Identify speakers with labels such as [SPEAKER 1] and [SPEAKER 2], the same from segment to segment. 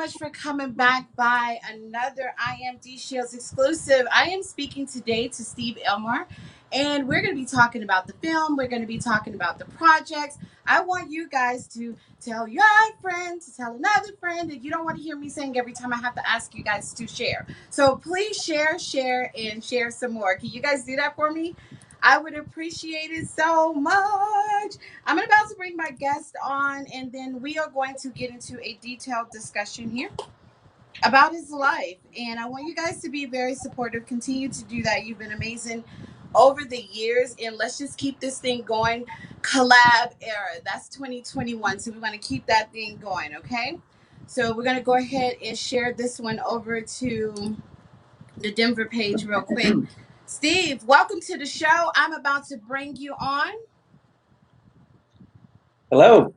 [SPEAKER 1] much for coming back by another IMD Shields exclusive. I am speaking today to Steve Elmore, and we're going to be talking about the film. We're going to be talking about the projects. I want you guys to tell your friend, to tell another friend, and you don't want to hear me saying every time I have to ask you guys to share. So please share, and share some more. Can you guys do that for me? I would appreciate it so much. I'm about to bring my guest on, and then we are going to get into a detailed discussion here about his life. And I want you guys to be very supportive. Continue to do that. You've been amazing over the years, and let's just keep this thing going. Collab era. That's 2021. So we want to keep that thing going, okay? So we're going to go ahead and share this one over to the Denver page real quick. Steve, welcome to the show. I'm about to bring you on.
[SPEAKER 2] Hello.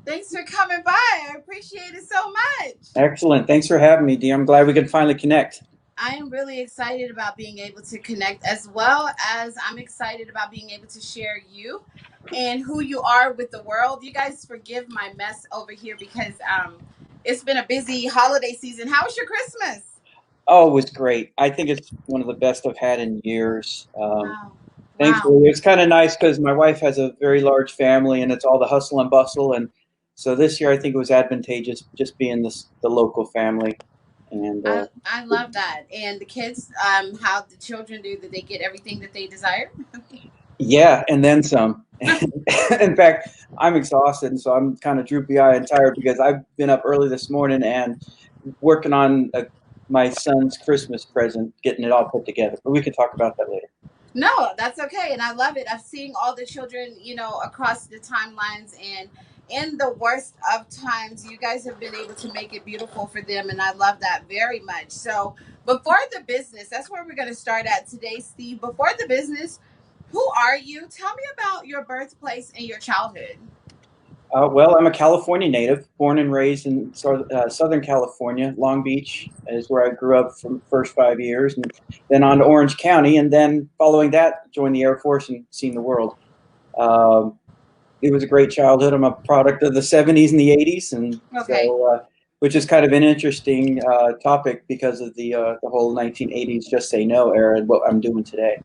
[SPEAKER 1] Thanks for coming by. I appreciate it so much.
[SPEAKER 2] Excellent. Thanks for having me, Dee. I'm glad we could finally connect.
[SPEAKER 1] I am really excited about being able to connect, as well as I'm excited about being able to share you and who you are with the world. You guys forgive my mess over here because it's been a busy holiday season. How was your Christmas?
[SPEAKER 2] Oh, it was great. I think it's one of the best I've had in years.
[SPEAKER 1] Wow.
[SPEAKER 2] Thankfully, it's kind of nice because my wife has a very large family and it's all the hustle and bustle. And so this year, I think it was advantageous just being the local family. And
[SPEAKER 1] I love that. And the kids, how the children do, that they get everything that they desire?
[SPEAKER 2] yeah, and then some. In fact, I'm exhausted, and so I'm kind of droopy-eyed and tired because I've been up early this morning and working on my son's Christmas present, getting it all put together. But we can talk about that later.
[SPEAKER 1] No, that's okay. And I love it. I'm seeing all the children, across the timelines, and in the worst of times, you guys have been able to make it beautiful for them. And I love that very much. So before the business, that's where we're going to start at today, Steve. Before the business, who are you? Tell me about your birthplace and your childhood.
[SPEAKER 2] Well, I'm a California native, born and raised in Southern California. Long Beach is where I grew up for the first 5 years, and then on to Orange County, and then following that, joined the Air Force and seen the world. It was a great childhood. I'm a product of the 70s and the 80s, and
[SPEAKER 1] Okay.
[SPEAKER 2] so which is kind of an interesting topic because of the whole 1980s Just Say No era and what I'm doing today.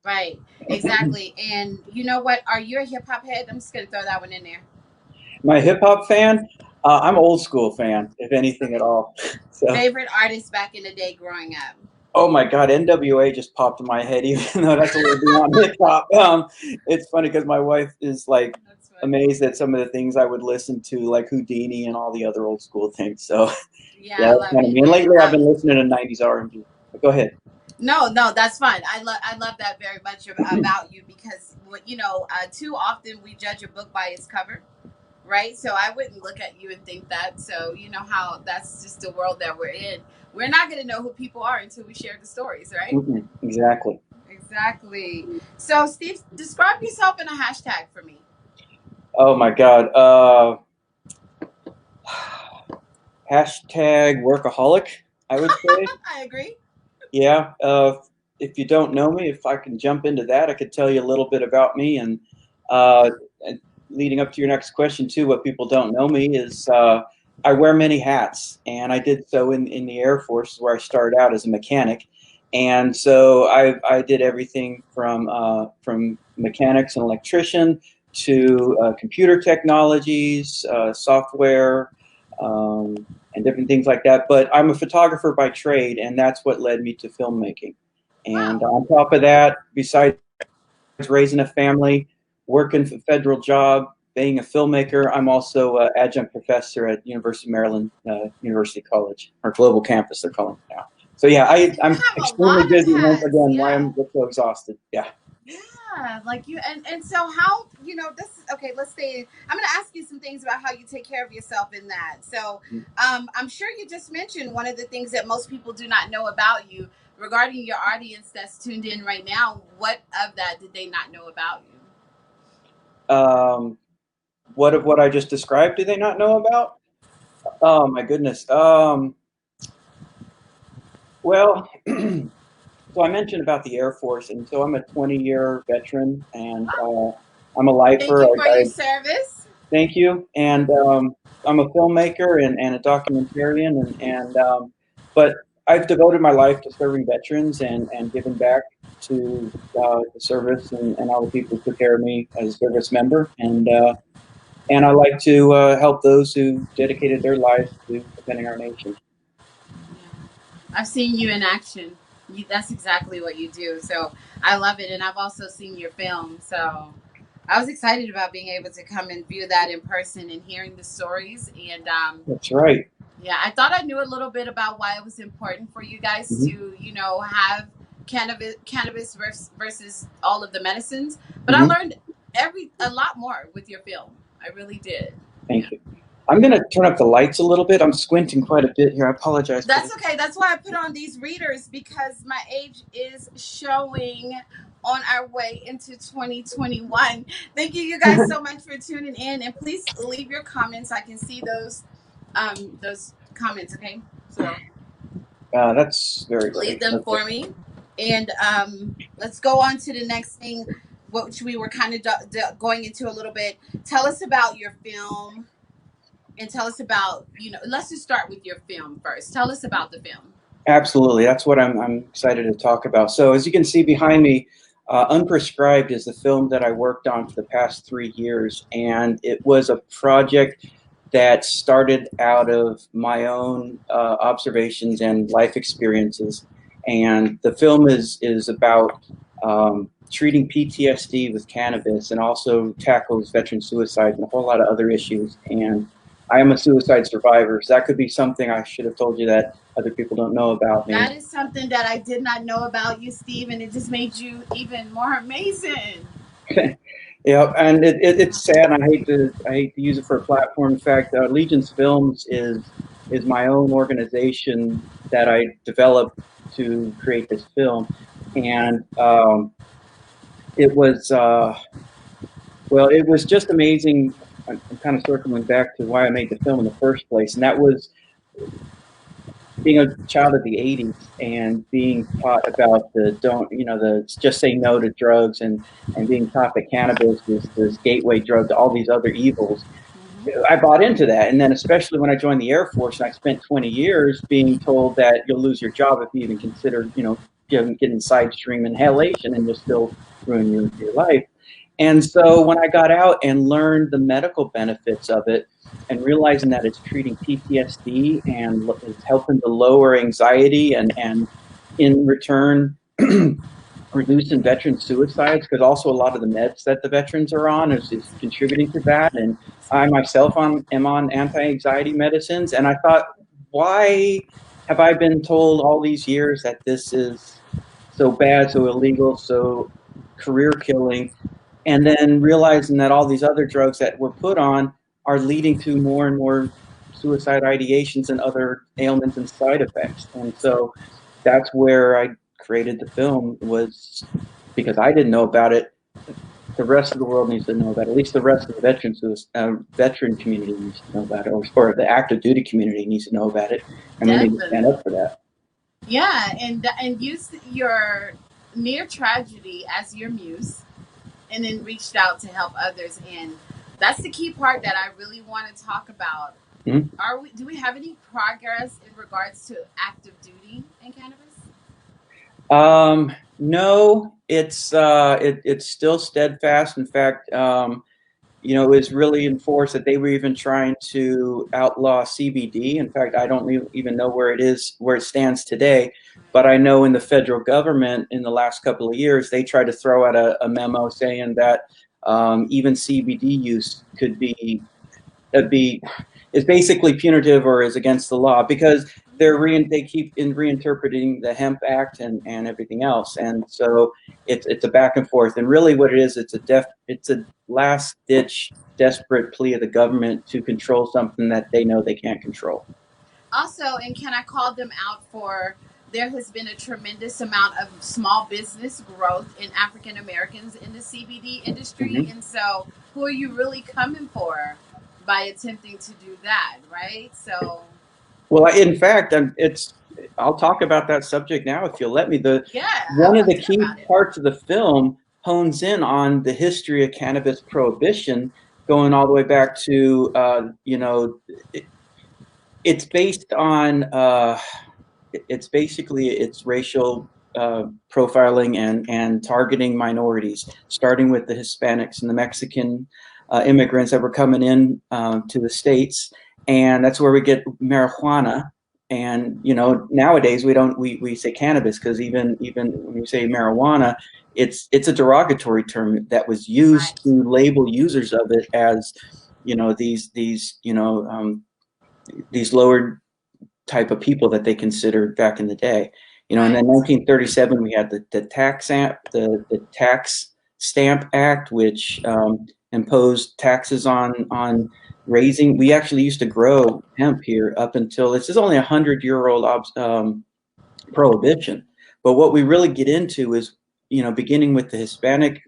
[SPEAKER 1] Right, exactly. And you know what? Are you a hip hop head? I'm just going to throw that one in there.
[SPEAKER 2] My hip hop fan, I'm old school fan, if anything at all. So,
[SPEAKER 1] favorite artist back in the day growing up?
[SPEAKER 2] oh my God, NWA just popped in my head, even though that's a little beyond hip hop. It's funny because my wife is like amazed at some of the things I would listen to, like Houdini and all the other old school things. So
[SPEAKER 1] yeah,
[SPEAKER 2] that's kind of me. And lately, I've been listening to 90s R&B. But go ahead.
[SPEAKER 1] No, that's fine. I love that very much about you because too often we judge a book by its cover. Right? So I wouldn't look at you and think that. So you know how that's just the world that we're in. We're not going to know who people are until we share the stories, right?
[SPEAKER 2] Mm-hmm. Exactly.
[SPEAKER 1] Exactly. So Steve, describe yourself in a hashtag for me.
[SPEAKER 2] Oh my God. Hashtag workaholic, I would say.
[SPEAKER 1] I agree.
[SPEAKER 2] Yeah. If you don't know me, if I can jump into that, I could tell you a little bit about me. And leading up to your next question, too, what people don't know me is I wear many hats. And I did so in the Air Force, where I started out as a mechanic. And so I did everything from mechanics and electrician to computer technologies, software, and different things like that. But I'm a photographer by trade, and that's what led me to filmmaking. And on top of that, besides raising a family, working for a federal job, being a filmmaker, I'm also an adjunct professor at University of Maryland University College, or Global Campus, they're calling it now. So yeah, I'm extremely busy once again. Yeah. Why I'm so exhausted. Yeah.
[SPEAKER 1] Yeah, like you and so how this okay, let's say I'm gonna ask you some things about how you take care of yourself in that. So I'm sure you just mentioned one of the things that most people do not know about you regarding your audience that's tuned in right now. What of that did they not know about
[SPEAKER 2] you? What of what I just described do they not know about? Oh my goodness. Well, so I mentioned about the Air Force, and so I'm a 20-year veteran, and I'm a lifer.
[SPEAKER 1] Thank you for your service.
[SPEAKER 2] Thank you. And I'm a filmmaker and a documentarian, but I've devoted my life to serving veterans and giving back to the service and all the people who took care of me as a service member. And I like to help those who dedicated their lives to defending our nation.
[SPEAKER 1] I've seen you in action. That's exactly what you do. So I love it. And I've also seen your film. So I was excited about being able to come and view that in person and hearing the stories. And
[SPEAKER 2] That's right.
[SPEAKER 1] yeah, I thought I knew a little bit about why it was important for you guys
[SPEAKER 2] Hmm.
[SPEAKER 1] to, have cannabis versus all of the medicines. But I
[SPEAKER 2] Hmm.
[SPEAKER 1] learned a lot more with your film. I really did.
[SPEAKER 2] Thank you. I'm going to turn up the lights a little bit. I'm squinting quite a bit here. I apologize for
[SPEAKER 1] That's
[SPEAKER 2] this.
[SPEAKER 1] okay. That's why I put on these readers because my age is showing on our way into 2021. Thank you, you guys, so much for tuning in, and please leave your comments. I can see those comments. Okay, so
[SPEAKER 2] That's very
[SPEAKER 1] leave
[SPEAKER 2] great.
[SPEAKER 1] them
[SPEAKER 2] Okay.
[SPEAKER 1] for me, and let's go on to the next thing, which we were kind of going into a little bit. Tell us about your film, and tell us about Let's just start with your film first. Tell us about the film.
[SPEAKER 2] Absolutely. That's what I'm excited to talk about. So, as you can see behind me, Unprescribed is the film that I worked on for the past 3 years. And it was a project that started out of my own observations and life experiences. And the film is about treating PTSD with cannabis and also tackles veteran suicide and a whole lot of other issues. And I am a suicide survivor. So, that could be something I should have told you that other people don't know about me.
[SPEAKER 1] That is something that I did not know about you, Steve, and it just made you even more amazing.
[SPEAKER 2] Yeah, and it's sad. And I hate to use it for a platform. In fact, Legion's Films is my own organization that I developed to create this film, and it was it was just amazing. I'm kind of circling back to why I made the film in the first place, and that was being a child of the 80s and being taught about the don't the just say no to drugs and being taught that cannabis is this gateway drug to all these other evils.
[SPEAKER 1] Mm-hmm.
[SPEAKER 2] I bought into that, and then especially when I joined the Air Force and I spent 20 years being told that you'll lose your job if you even consider getting side stream inhalation, and you'll still ruin your life. And so when I got out and learned the medical benefits of it and realizing that it's treating PTSD and it's helping to lower anxiety and in return reducing veteran suicides, because also a lot of the meds that the veterans are on is contributing to that. And I myself am on anti-anxiety medicines. And I thought, why have I been told all these years that this is so bad, so illegal, so career killing? And then realizing that all these other drugs that we're put on are leading to more and more suicide ideations and other ailments and side effects. And so that's where I created the film, was because I didn't know about it. The rest of the world needs to know about it. At least the rest of the veteran community needs to know about it, or the active duty community needs to know about it, and we need to stand
[SPEAKER 1] Definitely.
[SPEAKER 2] up for that.
[SPEAKER 1] Yeah, and use your near tragedy as your muse, and then reached out to help others. And that's the key part that I really want to talk about.
[SPEAKER 2] Mhm.
[SPEAKER 1] Do we have any progress in regards to active duty in cannabis?
[SPEAKER 2] No, it's still steadfast. In fact, it was really enforced that they were even trying to outlaw CBD. In fact, I don't even know where it stands today, but I know in the federal government in the last couple of years, they tried to throw out a memo saying that even CBD use could be is basically punitive or is against the law, because they keep reinterpreting the Hemp Act and everything else, and so it's a back and forth. And really, what it is, it's a last ditch desperate plea of the government to control something that they know they can't control.
[SPEAKER 1] Also, and can I call them out for there has been a tremendous amount of small business growth in African Americans in the CBD industry.
[SPEAKER 2] Mm-hmm.
[SPEAKER 1] And so, who are you really coming for by attempting to do that, right? So,
[SPEAKER 2] Well, in fact, I'll talk about that subject now if you'll let me. The
[SPEAKER 1] yeah, I
[SPEAKER 2] One of
[SPEAKER 1] want to
[SPEAKER 2] the
[SPEAKER 1] hear
[SPEAKER 2] key
[SPEAKER 1] about it.
[SPEAKER 2] parts of the film hones in on the history of cannabis prohibition going all the way back to it's based on it's basically it's racial profiling and targeting minorities, starting with the Hispanics and the Mexican immigrants that were coming in to the States, and that's where we get marijuana. And nowadays we say cannabis, because even when we say marijuana, it's a derogatory term that was used
[SPEAKER 1] Right.
[SPEAKER 2] to label users of it as these lower type of people that they considered back in the day. And
[SPEAKER 1] Right.
[SPEAKER 2] then 1937 we had the tax stamp act, which imposed taxes on raising. We actually used to grow hemp here up until this is only 100-year-old prohibition. But what we really get into is beginning with the Hispanic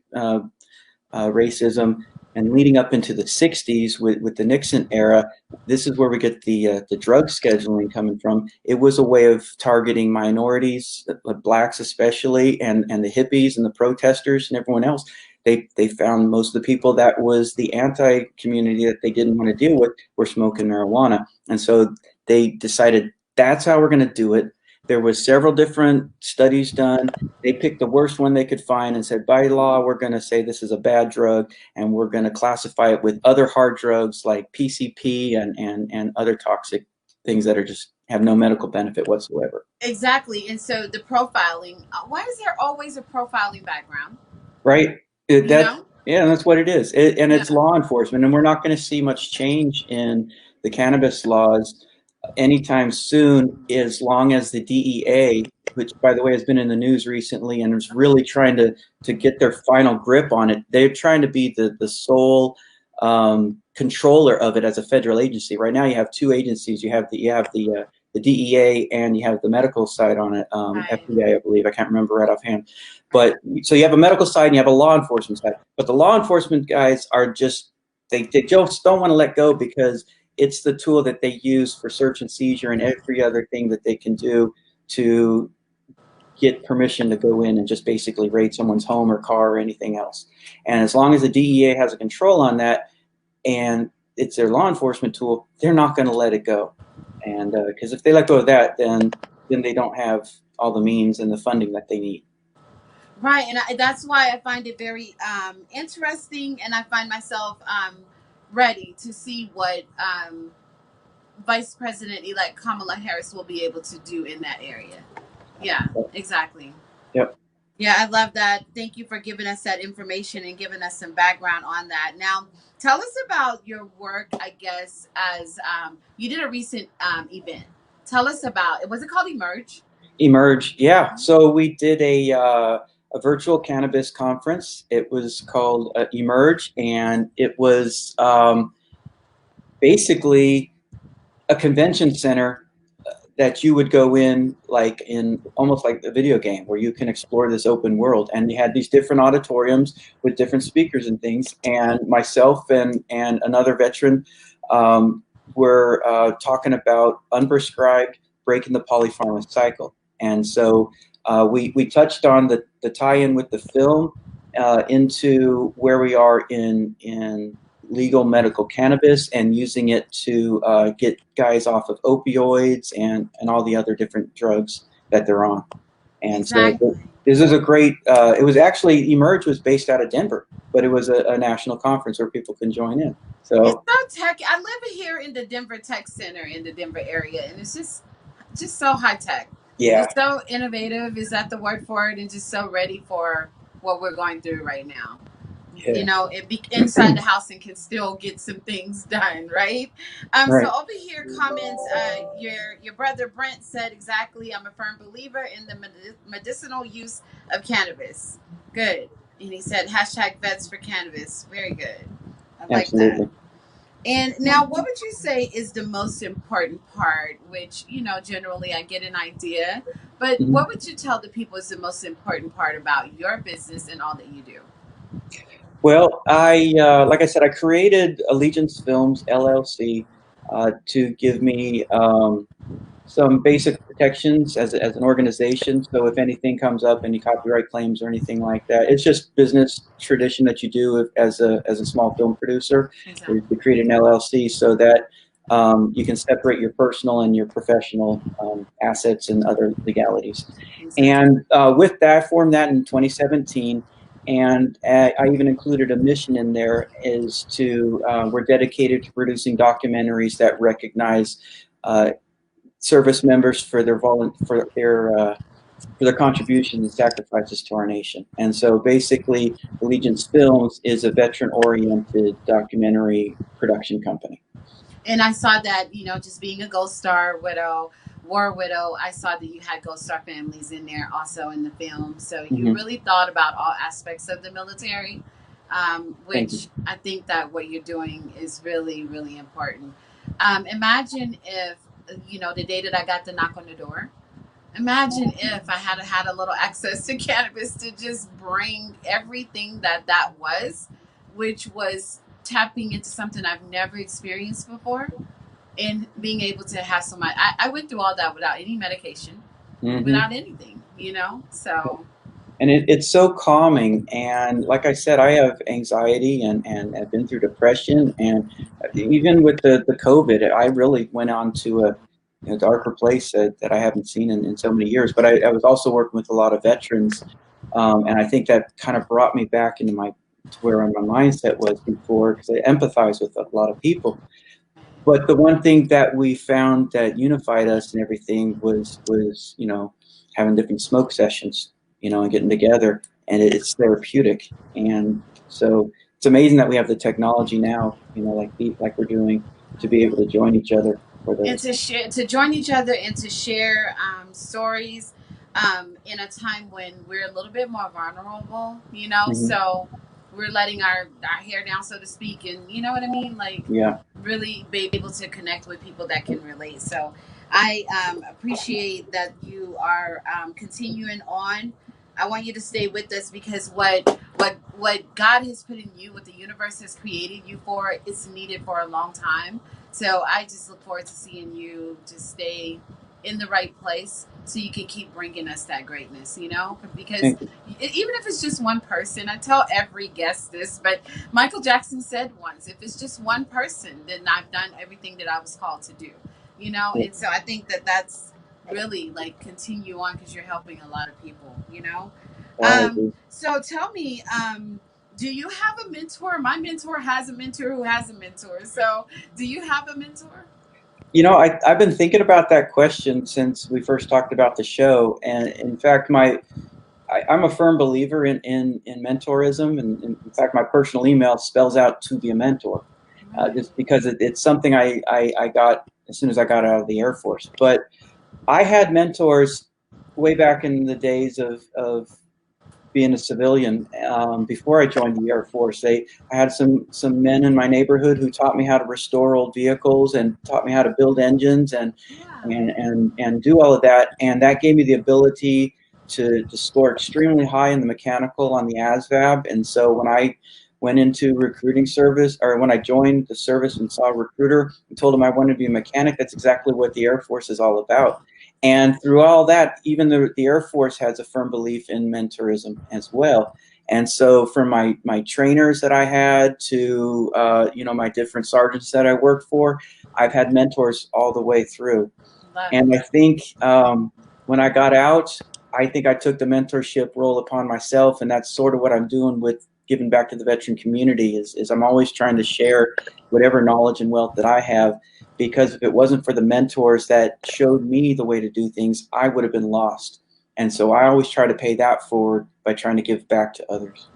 [SPEAKER 2] racism and leading up into the 60s with the Nixon era. This is where we get the drug scheduling coming from. It was a way of targeting minorities, blacks especially, and the hippies and the protesters and everyone else. They found most of the people that was the anti-community that they didn't want to deal with were smoking marijuana. And so they decided that's how we're going to do it. There was several different studies done. They picked the worst one they could find and said, by law, we're going to say this is a bad drug, and we're going to classify it with other hard drugs like PCP and other toxic things that are just have no medical benefit whatsoever.
[SPEAKER 1] Exactly. And so the profiling, why is there always a profiling background?
[SPEAKER 2] Right?
[SPEAKER 1] You know?
[SPEAKER 2] Yeah, that's what it is. And
[SPEAKER 1] Yeah.
[SPEAKER 2] it's law enforcement, and we're not going to see much change in the cannabis laws anytime soon, as long as the DEA, which by the way has been in the news recently and is really trying to get their final grip on it. They're trying to be the sole controller of it as a federal agency. Right now, you have two agencies. You have the DEA, and you have the medical side on it,
[SPEAKER 1] Right.
[SPEAKER 2] FBI, I believe. I can't remember right offhand.
[SPEAKER 1] Right.
[SPEAKER 2] But so you have a medical side and you have a law enforcement side. But the law enforcement guys are just they just don't want to let go, because it's the tool that they use for search and seizure and every other thing that they can do to get permission to go in and just basically raid someone's home or car or anything else. And as long as the DEA has a control on that and it's their law enforcement tool, they're not going to let it go. And because if they let go of that, then they don't have all the means and the funding that they need.
[SPEAKER 1] Right. And that's why I find it very interesting. And I find myself ready to see what Vice President elect Kamala Harris will be able to do in that area. Yeah, exactly.
[SPEAKER 2] Yep.
[SPEAKER 1] Yeah, I love that. Thank you for giving us that information and giving us some background on that. Now, tell us about your work, I guess, as you did a recent event. Tell us about it. Was it called Emerge?
[SPEAKER 2] Emerge, yeah. So we did a virtual cannabis conference. It was called Emerge, and it was basically a convention center that you would go in like in almost like a video game, where you can explore this open world. And you had these different auditoriums with different speakers and things. And myself and another veteran were talking about unprescribed, breaking the polypharmacy cycle. And so we touched on the tie-in with the film into where we are in legal medical cannabis and using it to get guys off of opioids and all the other different drugs that they're on. And so
[SPEAKER 1] Exactly.
[SPEAKER 2] this is a great, it was actually, Emerge was based out of Denver, but it was a national conference where people can join in.
[SPEAKER 1] It's
[SPEAKER 2] So
[SPEAKER 1] so tech. I live here in the Denver Tech Center in the Denver area, and it's just so high tech.
[SPEAKER 2] yeah,
[SPEAKER 1] It's so innovative. Is that the word for it? And just so ready for what we're going through right now. You
[SPEAKER 2] yeah,
[SPEAKER 1] know, it be inside the house and can still get some things done, right? So
[SPEAKER 2] right.
[SPEAKER 1] over here, comments. Your brother Brent said exactly. I'm a firm believer in the medicinal use of cannabis. Good, and he said hashtag vets for cannabis. Very good. I like that.
[SPEAKER 2] Absolutely.
[SPEAKER 1] And now, what would you say is the most important part? Which, generally I get an idea, but
[SPEAKER 2] Mhm.
[SPEAKER 1] what would you tell the people is the most important part about your business and all that you do?
[SPEAKER 2] Well, like I said, I created Allegiance Films LLC to give me some basic protections as an organization. So if anything comes up, any copyright claims or anything like that, it's just business tradition that you do as a small film producer.
[SPEAKER 1] Exactly.
[SPEAKER 2] You create an LLC so that you can separate your personal and your professional assets and other legalities.
[SPEAKER 1] Exactly.
[SPEAKER 2] And with that, formed that in 2017. And I even included a mission in there is to we're dedicated to producing documentaries that recognize service members for their for their contributions and sacrifices to our nation. And so basically, Allegiance Films is a veteran-oriented documentary production company.
[SPEAKER 1] And I saw that, just being a Gold Star widow, war widow, I saw that you had Gold Star families in there also in the film. So you
[SPEAKER 2] Mm-hmm.
[SPEAKER 1] really thought about all aspects of the military,
[SPEAKER 2] Thank you.
[SPEAKER 1] which I think that what you're doing is really, really important. Imagine if, the day that I got the knock on the door, imagine if I had a little access to cannabis to just bring everything that was, which was tapping into something I've never experienced before, and being able to have somebody. I went through all that without any medication,
[SPEAKER 2] Mm-hmm.
[SPEAKER 1] without anything, So
[SPEAKER 2] And it's so calming. And like I said, I have anxiety and I've been through depression. And even with the COVID, I really went on to a darker place that I haven't seen in so many years. But I was also working with a lot of veterans. And I think that kind of brought me back into to where my mindset was before, because I empathize with a lot of people. But the one thing that we found that unified us and everything was having different smoke sessions, and getting together, and it's therapeutic. And so it's amazing that we have the technology now, like we're doing, to be able to join each other for
[SPEAKER 1] and
[SPEAKER 2] those.
[SPEAKER 1] to share, to join each other, and to share stories in a time when we're a little bit more vulnerable,
[SPEAKER 2] Hmm.
[SPEAKER 1] so we're letting our hair down, so to speak, and you know what I mean, like
[SPEAKER 2] Yeah,
[SPEAKER 1] really be able to connect with people that can relate. So I appreciate that you are continuing on. I want you to stay with us, because what God has put in you, what the universe has created you for, is needed for a long time. So I just look forward to seeing you just stay in the right place, so you can keep bringing us that greatness, because
[SPEAKER 2] thank you.
[SPEAKER 1] even if it's just one person, I tell every guest this, but Michael Jackson said once, if it's just one person, then I've done everything that I was called to do,
[SPEAKER 2] Yeah,
[SPEAKER 1] and so I think that that's really like continue on, because you're helping a lot of people.
[SPEAKER 2] I agree.
[SPEAKER 1] So tell me, do you have a mentor? My mentor has a mentor who has a mentor. So do you have a mentor?
[SPEAKER 2] I've been thinking about that question since we first talked about the show, and in fact, I'm a firm believer in mentorism, and in fact, my personal email spells out to be a mentor,
[SPEAKER 1] Right.
[SPEAKER 2] just because it's something I got as soon as I got out of the Air Force. But I had mentors way back in the days of being a civilian, before I joined the Air Force. I had some men in my neighborhood who taught me how to restore old vehicles and taught me how to build engines
[SPEAKER 1] Yeah.
[SPEAKER 2] and do all of that. And that gave me the ability to score extremely high in the mechanical on the ASVAB. And so when I went into recruiting service, or when I joined the service and saw a recruiter and told him I wanted to be a mechanic, that's exactly what the Air Force is all about. And through all that, even the Air Force has a firm belief in mentorism as well. And so, from my trainers that I had to my different sergeants that I worked for, I've had mentors all the way through.
[SPEAKER 1] Love
[SPEAKER 2] And I
[SPEAKER 1] it.
[SPEAKER 2] think when I got out, I think I took the mentorship role upon myself, and that's sort of what I'm doing with giving back to the veteran community. Is I'm always trying to share whatever knowledge and wealth that I have, because if it wasn't for the mentors that showed me the way to do things, I would have been lost. And so I always try to pay that forward by trying to give back to others.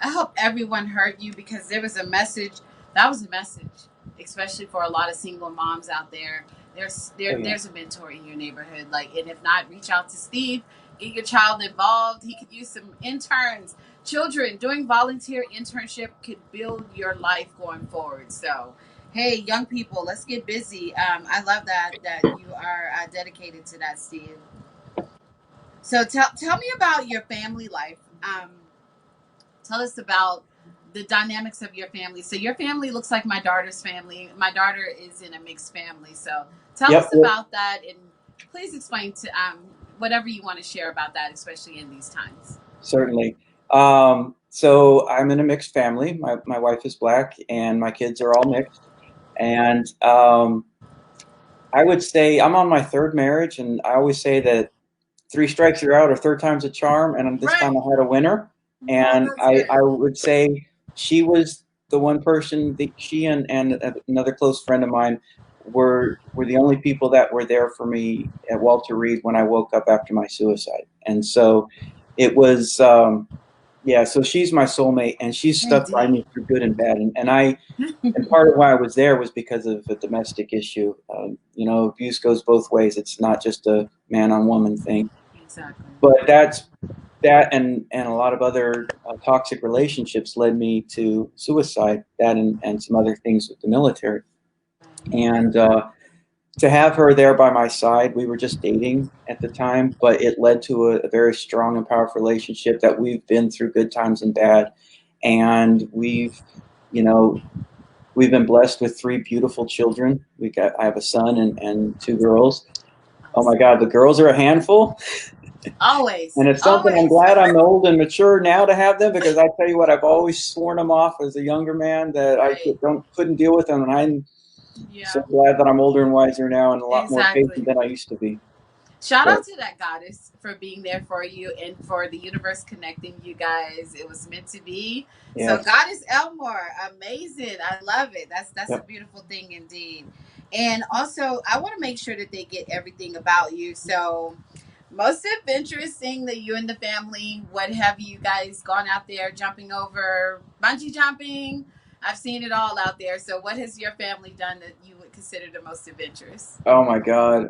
[SPEAKER 1] I hope everyone heard you, because there was a message. That was a message, especially for a lot of single moms out there.
[SPEAKER 2] Oh yeah.
[SPEAKER 1] There's a mentor in your neighborhood. Like, and if not, reach out to Steve. Get your child involved. He could use some interns. Children doing volunteer internship could build your life going forward. So, hey, young people, let's get busy. I love that you are dedicated to that, Steve. So tell me about your family life. Tell us about the dynamics of your family. So your family looks like my daughter's family. My daughter is in a mixed family. So tell
[SPEAKER 2] Yep.
[SPEAKER 1] us about that, and Please explain to whatever you want to share about that, especially in these times.
[SPEAKER 2] Certainly. So I'm in a mixed family. My wife is black, and my kids are all mixed. And I would say I'm on my third marriage, and I always say that three strikes you're out, or third time's a charm. And this time
[SPEAKER 1] Right.
[SPEAKER 2] I had a winner,
[SPEAKER 1] Oh,
[SPEAKER 2] and
[SPEAKER 1] that's
[SPEAKER 2] I
[SPEAKER 1] good.
[SPEAKER 2] would say she was the one person that she and another close friend of mine were the only people that were there for me at Walter Reed when I woke up after my suicide. And so it was. Yeah, so she's my soulmate, and she's stuck by
[SPEAKER 1] Indeed.
[SPEAKER 2] me through good and bad. And part of why I was there was because of a domestic issue. Abuse goes both ways. It's not just a man on woman thing.
[SPEAKER 1] Exactly.
[SPEAKER 2] But that and a lot of other toxic relationships led me to suicide. That and some other things with the military. And to have her there by my side, we were just dating at the time, but it led to a very strong and powerful relationship that we've been through good times and bad. And you know, we've been blessed with three beautiful children. I have a son and two girls. Oh my
[SPEAKER 1] Awesome.
[SPEAKER 2] God, the girls are a handful.
[SPEAKER 1] Always.
[SPEAKER 2] And it's something I'm
[SPEAKER 1] Always.
[SPEAKER 2] glad I'm old and mature now to have them, because I tell you what, I've always sworn them off as a younger man that I
[SPEAKER 1] Right.
[SPEAKER 2] couldn't deal with them. And I'm so
[SPEAKER 1] Yeah.
[SPEAKER 2] glad that I'm older and wiser now and a lot more patient
[SPEAKER 1] Exactly.
[SPEAKER 2] than I used to be.
[SPEAKER 1] Shout
[SPEAKER 2] But
[SPEAKER 1] out to that goddess for being there for you and for the universe connecting you guys. It was meant to be. So
[SPEAKER 2] yes,
[SPEAKER 1] goddess Elmore, amazing. I love it. That's a
[SPEAKER 2] yep.
[SPEAKER 1] beautiful thing indeed. And also I want to make sure that they get everything about you. So most adventurous thing that you and the family, what have you guys gone out there jumping over, bungee jumping? I've seen it all out there. So what has your family done that you would consider the most adventurous?
[SPEAKER 2] Oh my God.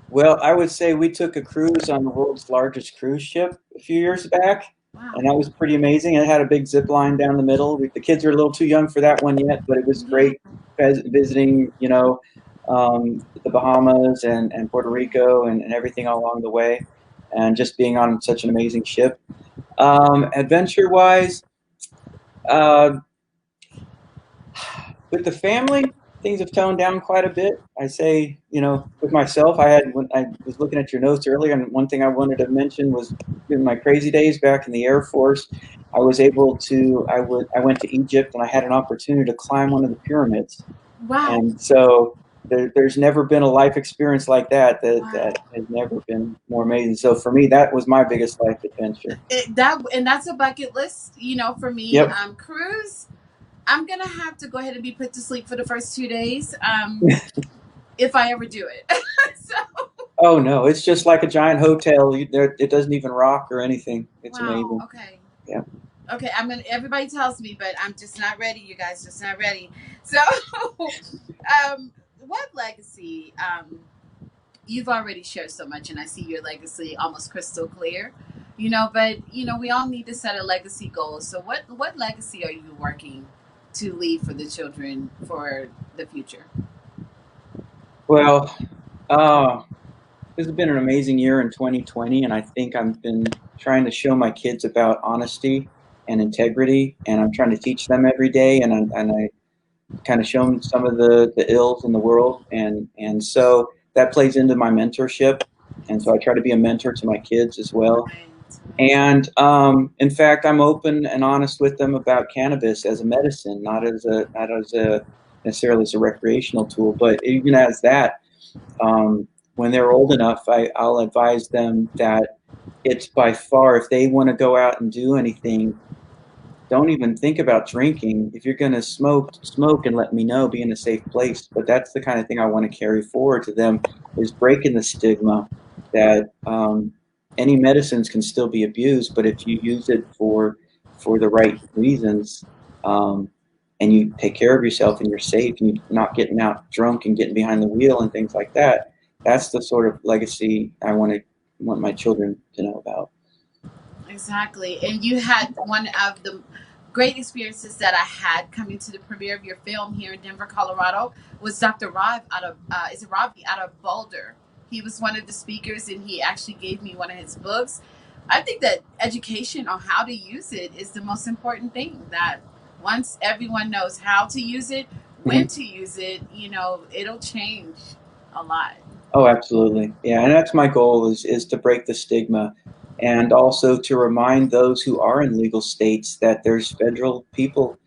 [SPEAKER 2] Well, I would say we took a cruise on the world's largest cruise ship a few years back,
[SPEAKER 1] Wow.
[SPEAKER 2] and that was pretty amazing. It had a big zip line down the middle. The kids are a little too young for that one yet, but it was
[SPEAKER 1] Yeah.
[SPEAKER 2] great visiting, the Bahamas and Puerto Rico and everything all along the way, and just being on such an amazing ship. Adventure wise, uh, with the family, things have toned down quite a bit. I say, with myself, when I was looking at your notes earlier, and one thing I wanted to mention was in my crazy days back in the Air Force, I went to Egypt and I had an opportunity to climb one of the pyramids.
[SPEAKER 1] Wow.
[SPEAKER 2] And so there's never been a life experience like
[SPEAKER 1] Wow.
[SPEAKER 2] that has never been more amazing. So for me, that was my biggest life adventure.
[SPEAKER 1] That's a bucket list, for me.
[SPEAKER 2] Yep.
[SPEAKER 1] Cruise, I'm gonna have to go ahead and be put to sleep for the first 2 days, if I ever do it. So
[SPEAKER 2] Oh no, it's just like a giant hotel. It doesn't even rock or anything. It's
[SPEAKER 1] wow,
[SPEAKER 2] amazing.
[SPEAKER 1] okay.
[SPEAKER 2] Yeah.
[SPEAKER 1] Okay, everybody tells me, but I'm just not ready, you guys, just not ready. So what legacy, you've already shared so much, and I see your legacy almost crystal clear, but we all need to set a legacy goal. So what legacy are you working to leave for the children for the future?
[SPEAKER 2] Well, uh, this has been an amazing year in 2020, and I think I've been trying to show my kids about honesty and integrity, and I'm trying to teach them every day, and I kind of show them some of the ills in the world, and so that plays into my mentorship, and so I try to be a mentor to my kids as well.
[SPEAKER 1] Right.
[SPEAKER 2] And in fact, I'm open and honest with them about cannabis as a medicine, not as a necessarily as a recreational tool, but even as that. When they're old enough, I'll advise them that it's by far, if they want to go out and do anything, don't even think about drinking. If you're going to smoke and let me know, be in a safe place. But that's the kind of thing I want to carry forward to them, is breaking the stigma that any medicines can still be abused, but if you use it for the right reasons, um, and you take care of yourself and you're safe and you're not getting out drunk and getting behind the wheel and things like that, that's the sort of legacy I want my children to know about.
[SPEAKER 1] Exactly. And you had one of the great experiences that I had coming to the premiere of your film here in Denver, Colorado, was Dr. Rob out of is it Robbie out of Boulder. He was one of the speakers, and he actually gave me one of his books. I think that education on how to use it is the most important thing. That once everyone knows how to use it, when
[SPEAKER 2] Mhm.
[SPEAKER 1] to use it, it'll change a lot.
[SPEAKER 2] Oh, absolutely. Yeah, and that's my goal is to break the stigma and also to remind those who are in legal states that there's federal people,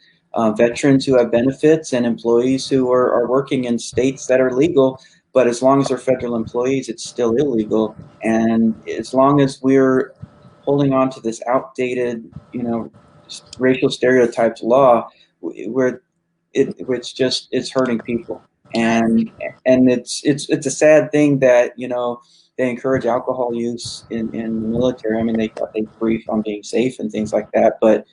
[SPEAKER 2] veterans who have benefits and employees who are working in states that are legal, but as long as they're federal employees, it's still illegal. And as long as we're holding on to this outdated, racial stereotypes law, where it's just it's hurting people.
[SPEAKER 1] I
[SPEAKER 2] And
[SPEAKER 1] agree.
[SPEAKER 2] it's a sad thing that they encourage alcohol use in the military. I mean, they brief on being safe and things like that, but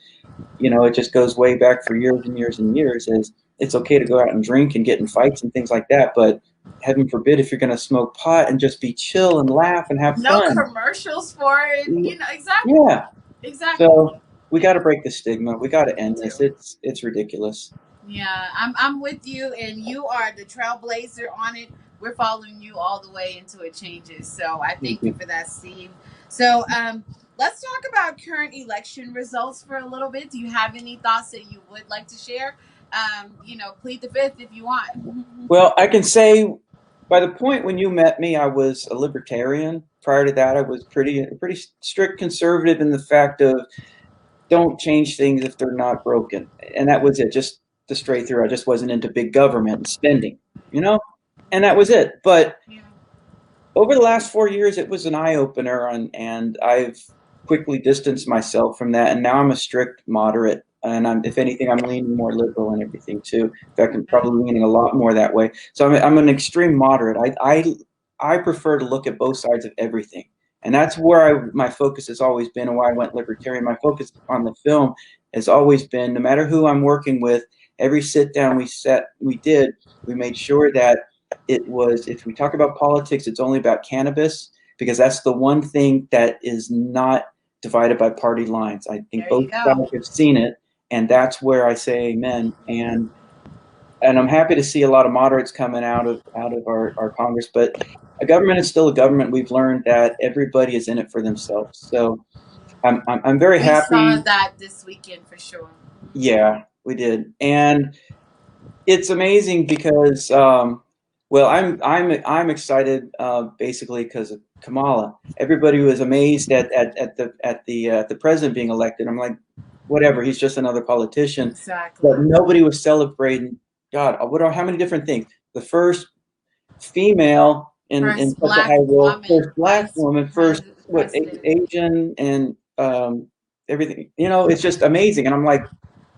[SPEAKER 2] it just goes way back for years and years and years. As it's okay to go out and drink and get in fights and things like that, but heaven forbid if you're going to smoke pot and just be chill and laugh and have
[SPEAKER 1] No
[SPEAKER 2] fun.
[SPEAKER 1] commercials for it. Exactly.
[SPEAKER 2] Yeah.
[SPEAKER 1] Exactly.
[SPEAKER 2] So we got to break the stigma. We got to
[SPEAKER 1] Me
[SPEAKER 2] end
[SPEAKER 1] too.
[SPEAKER 2] this. It's ridiculous.
[SPEAKER 1] Yeah, I'm with you, and you are the trailblazer on it. We're following you all the way until it changes. So I
[SPEAKER 2] Thank
[SPEAKER 1] thank you
[SPEAKER 2] you.
[SPEAKER 1] for that, Steve. So let's talk about current election results for a little bit. Do you have any thoughts that you would like to share? Plead the fifth if you want.
[SPEAKER 2] Well, I can say by the point when you met me, I was a libertarian. Prior to that, I was pretty strict conservative in the fact of don't change things if they're not broken, and that was it. Just the straight through. I just wasn't into big government and spending, you know, and that was it. But
[SPEAKER 1] Yeah.
[SPEAKER 2] over the last 4 years, it was an eye opener, and I've quickly distanced myself from that. And now I'm a strict moderate, and if anything, I'm leaning more liberal and everything too. In fact, I'm probably leaning a lot more that way. So I'm an extreme moderate. I prefer to look at both sides of everything, and that's where my focus has always been, and why I went libertarian. My focus on the film has always been, no matter who I'm working with, every sit down we made sure that it was, if we talk about politics, it's only about cannabis, because that's the one thing that is not divided by party lines. I think
[SPEAKER 1] There you
[SPEAKER 2] both
[SPEAKER 1] go.
[SPEAKER 2] sides have seen it, and that's where I say amen. And I'm happy to see a lot of moderates coming out of our Congress, but a government is still a government. We've learned that everybody is in it for themselves. So I'm very
[SPEAKER 1] We saw
[SPEAKER 2] happy.
[SPEAKER 1] that this weekend for sure.
[SPEAKER 2] Yeah, we did. And it's amazing because, well, I'm excited basically because of Kamala. Everybody was amazed at the president being elected. I'm like, whatever, he's just another politician.
[SPEAKER 1] Exactly.
[SPEAKER 2] But nobody was celebrating. God, how many different things? The first female in
[SPEAKER 1] First
[SPEAKER 2] such a
[SPEAKER 1] black
[SPEAKER 2] high role,
[SPEAKER 1] woman
[SPEAKER 2] first black
[SPEAKER 1] vice
[SPEAKER 2] woman, first
[SPEAKER 1] president.
[SPEAKER 2] Asian, and everything. It's just amazing. And I'm like,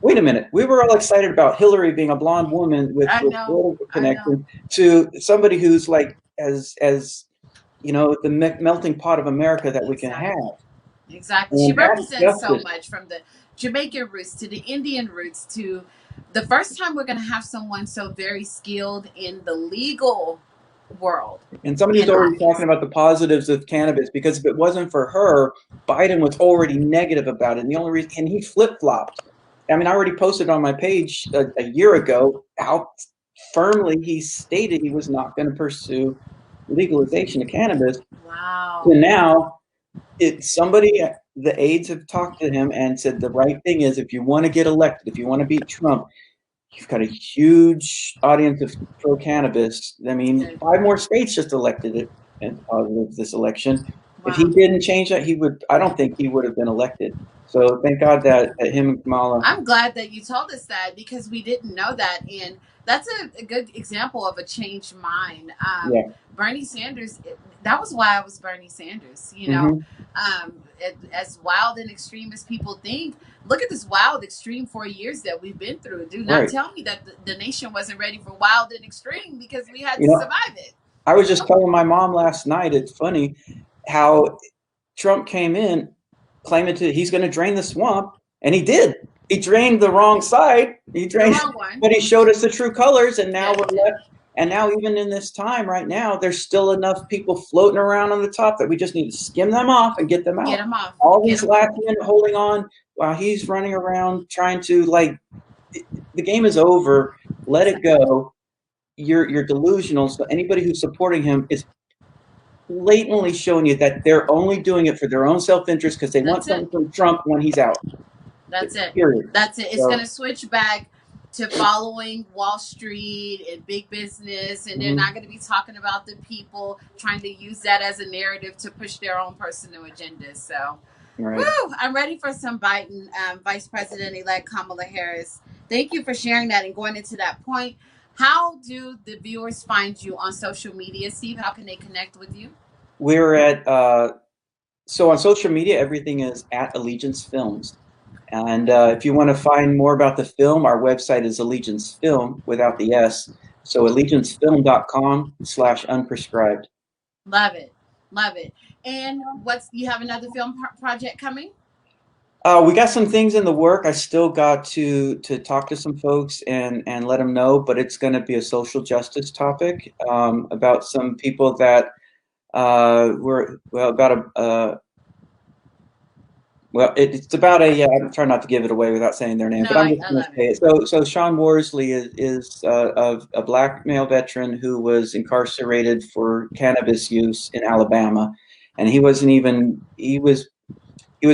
[SPEAKER 2] wait a minute, we were all excited about Hillary being a blonde woman with
[SPEAKER 1] I know.
[SPEAKER 2] political
[SPEAKER 1] I know.
[SPEAKER 2] connection to somebody who's like as the melting pot of America that we can have.
[SPEAKER 1] Exactly. Exactly. She
[SPEAKER 2] And that's
[SPEAKER 1] represents so
[SPEAKER 2] justice.
[SPEAKER 1] much, from the Jamaican roots to the Indian roots to the first time we're going to have someone so very skilled in the legal world
[SPEAKER 2] And somebody's
[SPEAKER 1] in
[SPEAKER 2] already talking
[SPEAKER 1] office.
[SPEAKER 2] about the positives of cannabis, because if it wasn't for her, Biden was already negative about it. And the only reason, and he flip flopped. I mean, I already posted on my page a year ago how firmly he stated he was not going to pursue legalization of cannabis.
[SPEAKER 1] Wow.
[SPEAKER 2] And now the aides have talked to him and said the right thing is, if you want to get elected, if you want to beat Trump, you've got a huge audience of pro cannabis. I mean,
[SPEAKER 1] Good.
[SPEAKER 2] 5 more states just elected it as positive this election. If he
[SPEAKER 1] Wow.
[SPEAKER 2] didn't change that, I don't think he would have been elected. So thank God that him and Kamala.
[SPEAKER 1] I'm glad that you told us that, because we didn't know that. And that's a good example of a changed mind.
[SPEAKER 2] Yeah.
[SPEAKER 1] Bernie Sanders, that was why I was Bernie Sanders.
[SPEAKER 2] Hmm.
[SPEAKER 1] As wild and extreme as people think, look at this wild, extreme 4 years that we've been through. Do not
[SPEAKER 2] Right.
[SPEAKER 1] tell me that the nation wasn't ready for wild and extreme, because we had
[SPEAKER 2] You
[SPEAKER 1] to
[SPEAKER 2] know,
[SPEAKER 1] survive it.
[SPEAKER 2] I was just telling my mom last night, it's funny how Trump came in claiming he's going to drain the swamp, and he did. He drained the wrong side. He
[SPEAKER 1] The
[SPEAKER 2] drained,
[SPEAKER 1] wrong one.
[SPEAKER 2] but he showed us the true colors, and now
[SPEAKER 1] Yes,
[SPEAKER 2] we're
[SPEAKER 1] it did.
[SPEAKER 2] left. And now, even in this time right now, there's still enough people floating around on the top that we just need to skim them off and get them
[SPEAKER 1] Get
[SPEAKER 2] out.
[SPEAKER 1] them off.
[SPEAKER 2] All
[SPEAKER 1] Get
[SPEAKER 2] these
[SPEAKER 1] them off.
[SPEAKER 2] last men holding on while he's running around trying to, like, the game is over. Let it go. You're delusional. So anybody who's supporting him is blatantly showing you that they're only doing it for their own self-interest because they want
[SPEAKER 1] That's it.
[SPEAKER 2] something from Trump when he's out.
[SPEAKER 1] That's it.
[SPEAKER 2] Period.
[SPEAKER 1] That's it. It's going
[SPEAKER 2] So
[SPEAKER 1] to switch back to following Wall Street and big business, and they're
[SPEAKER 2] Mhm.
[SPEAKER 1] not going to be talking about the people trying to use that as a narrative to push their own personal agendas. So, woo,
[SPEAKER 2] Right.
[SPEAKER 1] I'm ready for some Biden, Vice President elect Kamala Harris. Thank you for sharing that and going into that point. How do the viewers find you on social media, Steve? How can they connect with you?
[SPEAKER 2] We're at so on social media, everything is at Allegiance Films. And if you want to find more about the film, our website is Allegiance Film without the S. So allegiancefilm.com/unprescribed.
[SPEAKER 1] Love it, love it. And what's you have another film project coming?
[SPEAKER 2] We got some things in the work. I still got to talk to some folks and let them know, but it's going to be a social justice topic about some people that were well about a well, it's about a. I'm trying not to give it away without saying their name,
[SPEAKER 1] No,
[SPEAKER 2] but I'm just
[SPEAKER 1] I
[SPEAKER 2] going to
[SPEAKER 1] love
[SPEAKER 2] say
[SPEAKER 1] it.
[SPEAKER 2] it. So Sean Worsley is a black male veteran who was incarcerated for cannabis use in Alabama, and he wasn't even he was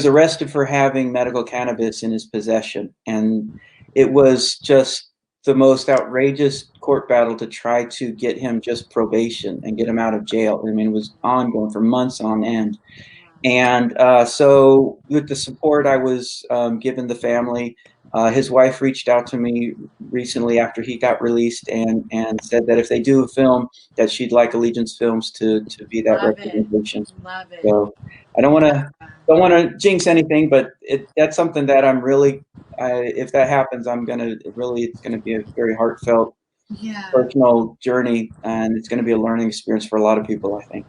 [SPEAKER 2] arrested for having medical cannabis in his possession, and it was just the most outrageous court battle to try to get him just probation and get him out of jail. I mean, it was ongoing for months on end. And so, with the support I was given the family, his wife reached out to me recently after he got released and said that if they do a film, that she'd like Allegiance Films to be that
[SPEAKER 1] Love it.
[SPEAKER 2] representation.
[SPEAKER 1] Love it.
[SPEAKER 2] So I don't want to jinx anything, but that's something that I'm really, if that happens, it's gonna be a very heartfelt,
[SPEAKER 1] Yeah.
[SPEAKER 2] personal journey, and it's gonna be a learning experience for a lot of people, I think.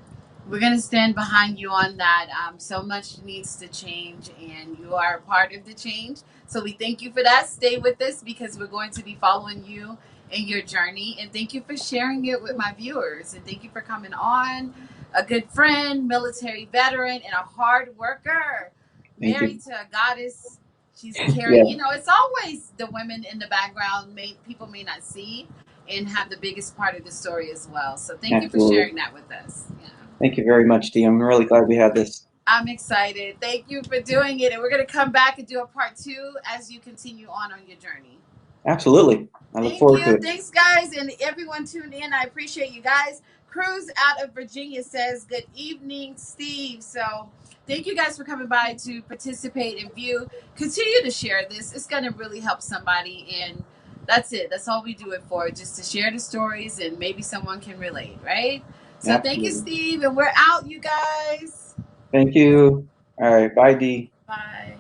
[SPEAKER 1] We're going to stand behind you on that. So much needs to change, and you are a part of the change. So we thank you for that. Stay with us because we're going to be following you in your journey. And thank you for sharing it with my viewers. And thank you for coming on. A good friend, military veteran, and a hard worker,
[SPEAKER 2] Thank you.
[SPEAKER 1] married to a goddess. She's carrying,
[SPEAKER 2] Yeah,
[SPEAKER 1] you know, it's always the women in the background people may not see and have the biggest part of the story as well. So thank you for
[SPEAKER 2] absolutely.
[SPEAKER 1] sharing that with us. Yeah.
[SPEAKER 2] Thank you very much, Dee. I'm really glad we had this.
[SPEAKER 1] I'm excited. Thank you for doing it. And we're going to come back and do a part two as you continue on your journey.
[SPEAKER 2] Absolutely. I look
[SPEAKER 1] Thank
[SPEAKER 2] forward to
[SPEAKER 1] you.
[SPEAKER 2] it.
[SPEAKER 1] Thanks, guys. And everyone tuned in. I appreciate you guys. Cruz out of Virginia says, good evening, Steve. So thank you guys for coming by to participate and view. Continue to share this. It's going to really help somebody. And that's it. That's all we do it for, just to share the stories and maybe someone can relate, right? So thank you,
[SPEAKER 2] Absolutely.
[SPEAKER 1] Steve. And we're out, you guys.
[SPEAKER 2] Thank you. All right. Bye, Dee.
[SPEAKER 1] Bye.